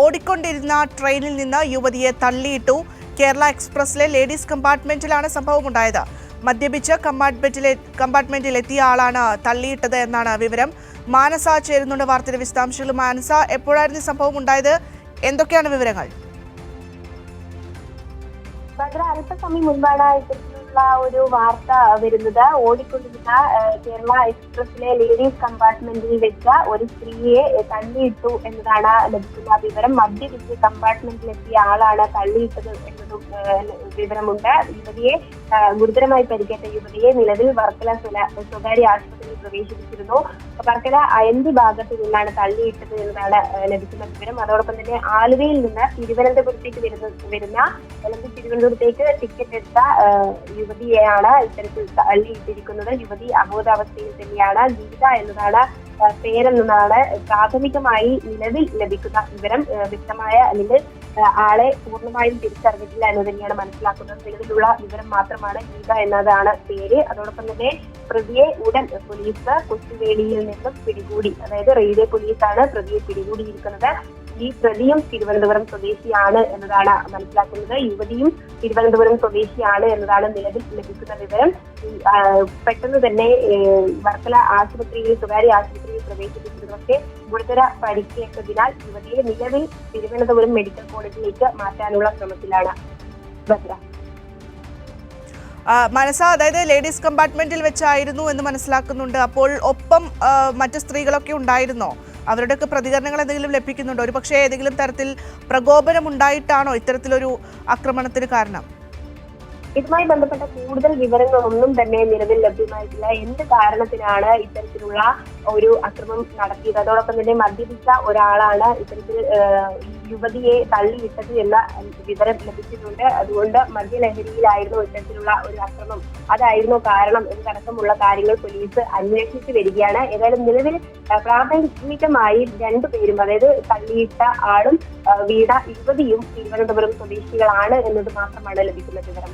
ഓടിക്കൊണ്ടിരുന്ന ട്രെയിനിൽ നിന്ന് യുവതിയെ തള്ളിയിട്ടു. കേരള എക്സ്പ്രസിലെ ലേഡീസ് കമ്പാർട്ട്മെന്റിലാണ് സംഭവമുണ്ടായത്. മദ്യപിച്ച് കമ്പാർട്ട്മെന്റിലെത്തിയ ആളാണ് തള്ളിയിട്ടത് എന്നാണ് വിവരം. മാനസ ചേരുന്നുണ്ട് വാർത്തയുടെ വിശദാംശങ്ങൾ. മാനസ, എപ്പോഴായിരുന്നു സംഭവം ഉണ്ടായത്? എന്തൊക്കെയാണ് വിവരങ്ങൾ? അല്പസമയം മുൻപാണ് ഇത്തരത്തിലുള്ള ഒരു വാർത്ത വരുന്നത്. ഓടിക്കൊണ്ടിരുന്ന കേരള എക്സ്പ്രസിലെ ലേഡീസ് കമ്പാർട്ട്മെന്റിൽ വെച്ച ഒരു സ്ത്രീയെ തള്ളിയിട്ടു എന്നതാണ് ലഭിക്കുന്ന വിവരം. മദ്യപിച്ച് കമ്പാർട്ട്മെന്റിലെത്തിയ ആളാണ് തള്ളിയിട്ടത് എന്നതും വിവരമുണ്ട്. യുവതിയെ ഗുരുതരമായി പരിക്കേറ്റ യുവതിയെ നിലവിൽ വർക്കല സ്വകാര്യ ആശുപത്രിയിൽ പ്രവേശിപ്പിച്ചിരുന്നു. വർക്കല അയന്തി ഭാഗത്ത് നിന്നാണ് തള്ളിയിട്ടത് എന്നതാണ് ലഭിക്കുന്ന വിവരം. അതോടൊപ്പം തന്നെ ആലുവയിൽ നിന്ന് തിരുവനന്തപുരത്തേക്ക് വരുന്ന അല്ലെങ്കിൽ തിരുവനന്തപുരത്തേക്ക് ടിക്കറ്റ് എടുത്ത യുവതിയെയാണ് ഇത്തരത്തിൽ തള്ളിയിട്ടിരിക്കുന്നത്. യുവതി അബോധാവസ്ഥയിൽ തന്നെയാണ്. ഗീത എന്നതാണ് പേരെന്നതാണ് പ്രാഥമികമായി നിലവിൽ ലഭിക്കുന്ന വിവരം. വ്യക്തമായ അല്ലെങ്കിൽ ആളെ പൂർണ്ണമായും തിരിച്ചറിഞ്ഞിട്ടില്ല എന്ന് തന്നെയാണ് മനസ്സിലാക്കുന്നത്. നിലവിലുള്ള വിവരം മാത്രമാണ് ഗീത എന്നതാണ് പേര്. അതോടൊപ്പം തന്നെ പ്രതിയെ ഉടൻ പോലീസ് കൊച്ചുവേളിയിൽ നിന്നും പിടികൂടി. അതായത് റെയിൽവേ പോലീസാണ് പ്രതിയെ പിടികൂടിയിരിക്കുന്നത്. ഈ പ്രതിയും തിരുവനന്തപുരം സ്വദേശിയാണ് എന്നതാണ് മനസ്സിലാക്കുന്നത്. യുവതിയും തിരുവനന്തപുരം സ്വദേശിയാണ് എന്നതാണ് നിലവിൽ ലഭിക്കുന്ന വിവരം. പെട്ടെന്ന് തന്നെ വർക്കല സ്വകാര്യ ആശുപത്രിയിൽ പ്രവേശിപ്പിച്ചത്. പക്ഷേ ഗുരുതര പരിക്കേറ്റതിനാൽ യുവതിയെ നിലവിൽ തിരുവനന്തപുരം മെഡിക്കൽ കോളേജിലേക്ക് മാറ്റാനുള്ള ശ്രമത്തിലാണ്. മനസ, അതായത് ലേഡീസ് കമ്പാർട്ട്മെന്റിൽ വെച്ചായിരുന്നു എന്ന് മനസ്സിലാക്കുന്നുണ്ട്. അപ്പോൾ ഒപ്പം മറ്റു സ്ത്രീകളൊക്കെ ഉണ്ടായിരുന്നോ? അവരുടെയൊക്കെ പ്രതികരണങ്ങൾ എന്തെങ്കിലും ലഭിക്കുന്നുണ്ടോ? ഒരു പക്ഷേ ഏതെങ്കിലും തരത്തിൽ പ്രകോപനം ഉണ്ടായിട്ടാണോ ഇത്തരത്തിലൊരു ആക്രമണത്തിന് കാരണം? ഇതുമായി ബന്ധപ്പെട്ട കൂടുതൽ വിവരങ്ങളൊന്നും തന്നെ നിലവിൽ ലഭ്യമായിട്ടില്ല. എന്ത് കാരണത്തിനാണ് ഇത്തരത്തിലുള്ള ഒരു അക്രമം നടത്തിയത്? അതോടൊപ്പം തന്നെ മദ്യപിച്ച ഒരാളാണ് ഇത്തരത്തിൽ യുവതിയെ തള്ളിയിട്ടത് എന്ന വിവരം ലഭിച്ചിട്ടുണ്ട്. അതുകൊണ്ട് മദ്യലഹരിയിലായിരുന്നു ഇത്തരത്തിലുള്ള ഒരു അക്രമം, അതായിരുന്നു കാരണം എന്നതടക്കമുള്ള കാര്യങ്ങൾ പോലീസ് അന്വേഷിച്ചു വരികയാണ്. ഏതായാലും നിലവിൽ പ്രാഥമികമായി രണ്ടുപേരും, അതായത് തള്ളിയിട്ട ആളും യുവതിയും തിരുവനന്തപുരം സ്വദേശികളാണ് എന്നത് മാത്രമാണ് ലഭിക്കുന്ന വിവരം.